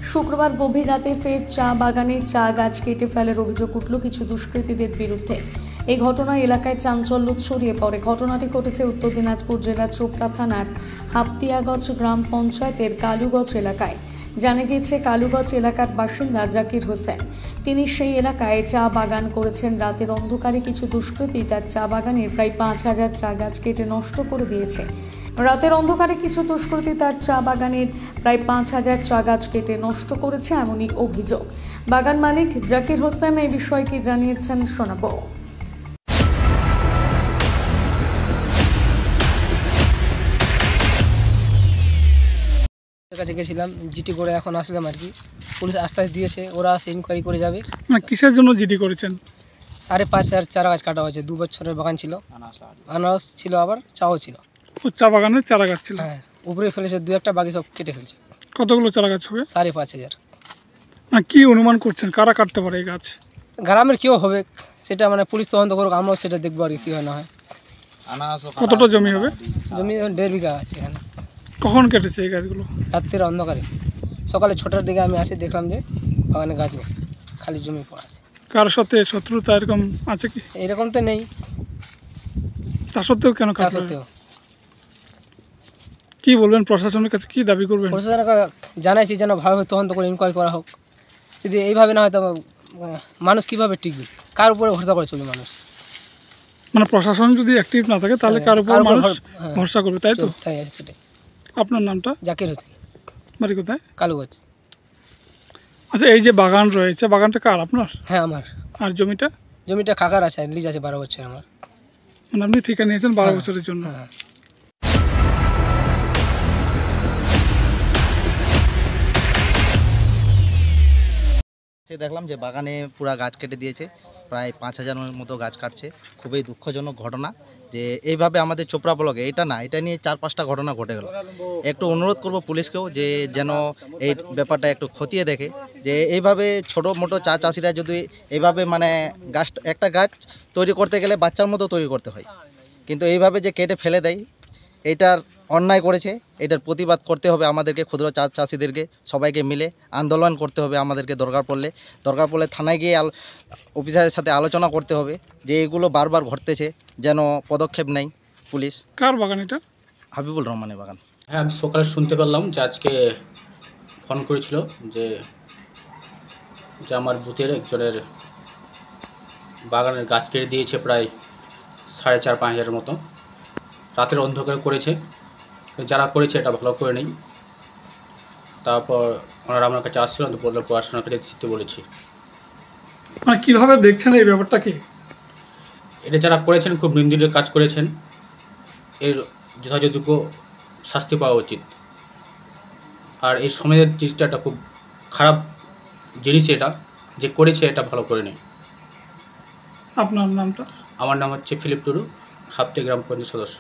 শুক্রবার গভীর রাতে ফের চা বাগানের চা গাছ কেটে ফেলার অভিযোগ উঠল কিছু দুষ্কৃতীদের বিরুদ্ধে। এই ঘটনায় এলাকায় চাঞ্চল্য ছড়িয়ে পড়ে। ঘটনাটি ঘটেছে উত্তর দিনাজপুর জেলার চোপড়া থানার হাপ্তিয়াগঞ্জ গ্রাম পঞ্চায়েতের কালুগঞ্জ এলাকায়। জানা গিয়েছে, কালুগঞ্জ এলাকার বাসিন্দা জাকির হোসেন। তিনি সেই এলাকায় চা বাগান করেছেন। রাতের অন্ধকারে কিছু দুষ্কৃতী তার চা বাগানের প্রায় 5,000 চা গাছ কেটে নষ্ট করে দিয়েছে। রাতের অন্ধকারে কিছু দুষ্কৃতী তার চা বাগানের প্রায় 5,000 চা গাছ কেটে নষ্ট করেছে, এমনই অভিযোগ। বাগান মালিক জাকির হোসেন এই বিষয়টি জানিয়েছেন, শোনাবো। কাছে গেছিলাম, জিটি করে এখন আসলাম আর কি। পুলিশ আশ্বাস দিয়েছে ওরা আসে ইনকোয়ারি করে যাবে। মানে কিসের জন্য জিডি করেছেন? 5,500 চারা গাছ কাটা হয়েছে। 2 বছরের বাগান ছিল, আনারস ছিল, আবার চাও ছিল। চা বাগানের চারা গাছ ছিল? হ্যাঁ, উপরে ফেলেছে 2-1টা, বাকি সব কেটে ফেলছে। কতগুলো চারা গাছ হবে? 5,500। মানে কি অনুমান করছেন কারা কাটতে পারে এই গাছ? গ্রামের কেউ হবে সেটা মানে পুলিশ তদন্ত করুক, আমরাও সেটা দেখবো আর কি হয় না হয়। কতটা জমি হবে? জমি 1.5 বিঘা আছে এখানে। কখন কেটেছে এই গাছগুলো? রাত্রের অন্ধকারে। সকালে 6টার দিকে আমি আসি, দেখলাম যে বাগানে গাছ নেই, খালি জমি পড়া আছে। কার সাথে শত্রুতা এরকম আছে কি? এরকম তো নেই। তা সত্ত্বেও কেন কাটলো? সত্ত্বেও কি বলবেন, প্রশাসনের কাছে কি দাবি করবেন? প্রশাসনকে জানাইছি যেন ভালোভাবে তদন্ত করে ইনকোয়ারি করা হোক। যদি এইভাবে না হয় তবে মানুষ কীভাবে টিকবে? কার উপরে ভরসা করে চলবে মানুষ? মানে প্রশাসন যদি অ্যাক্টিভ না থাকে তাহলে কার উপর মানুষ ভরসা করবে, তাই তো? তাই সেটাই। আপনার নামটা? জাকির হোসেন। বাড়ি কোথায়? কালুগঞ্জ। আচ্ছা, এই যে বাগান রয়েছে, বাগানটা কার? আপনার? হ্যাঁ, আমার। আর জমিটা? জমিটা কাকার আছে, লিজ আছে 12 বছর আমার। মানে আপনি ঠিকা নিয়েছেন 12 বছরের জন্য? হ্যাঁ। দেখলাম যে বাগানে পুরা গাছ কেটে দিয়েছে, প্রায় 5,000-এর মতো গাছ কাটছে। খুবই দুঃখজনক ঘটনা যে এইভাবে আমাদের চোপড়া ব্লকে, এটা না, এটা নিয়ে 4-5টা ঘটনা ঘটে গেল। একটু অনুরোধ করব পুলিশকেও যে যেন এই ব্যাপারটা একটু খতিয়ে দেখে, যে এইভাবে ছোটো মোটো চা চাষিরা যদি এইভাবে মানে একটা গাছ তৈরি করতে গেলে বাচ্চার মতো তৈরি করতে হয়, কিন্তু এইভাবে যে কেটে ফেলে দেয়, এইটার অন্যায় করেছে। এটার প্রতিবাদ করতে হবে আমাদেরকে, ক্ষুদ্র চা চাষিদেরকে সবাইকে মিলে আন্দোলন করতে হবে আমাদেরকে। দরকার পড়লে থানায় গিয়ে অফিসারের সাথে আলোচনা করতে হবে যে এগুলো বারবার ঘটতেছে, যেন পদক্ষেপ নেয় পুলিশ। কার বাগান এটা? হাবিবুল রহমানের বাগান। হ্যাঁ, আমি সকালে শুনতে পারলাম যে আজকে ফোন করেছিল যে আমার বুথের একজনের বাগানের গাছ কেটে দিয়েছে প্রায় 4,500-5,000-এর মতো। রাতের অন্ধকারে করেছে, যারা করেছে এটা ভালো করে নেই। তারপর ওনারা আমার কাছে আসছিল, তো বললো পড়াশোনা করে দিতে বলেছি। মানে কীভাবে দেখছেন এই ব্যাপারটাকে? এটা যারা করেছেন খুব নিন্দনীয় কাজ করেছেন, এর যথাযোগ্য শাস্তি পাওয়া উচিত। আর এই সমাজের জিনিসটা একটা খুব খারাপ জিনিস, এটা যে করেছে এটা ভালো করে নেই। আপনার নামটা? আমার নাম হচ্ছে ফিলিপ টুডু, হাপ্তিয়া গ্রাম পঞ্চায়েত সদস্য।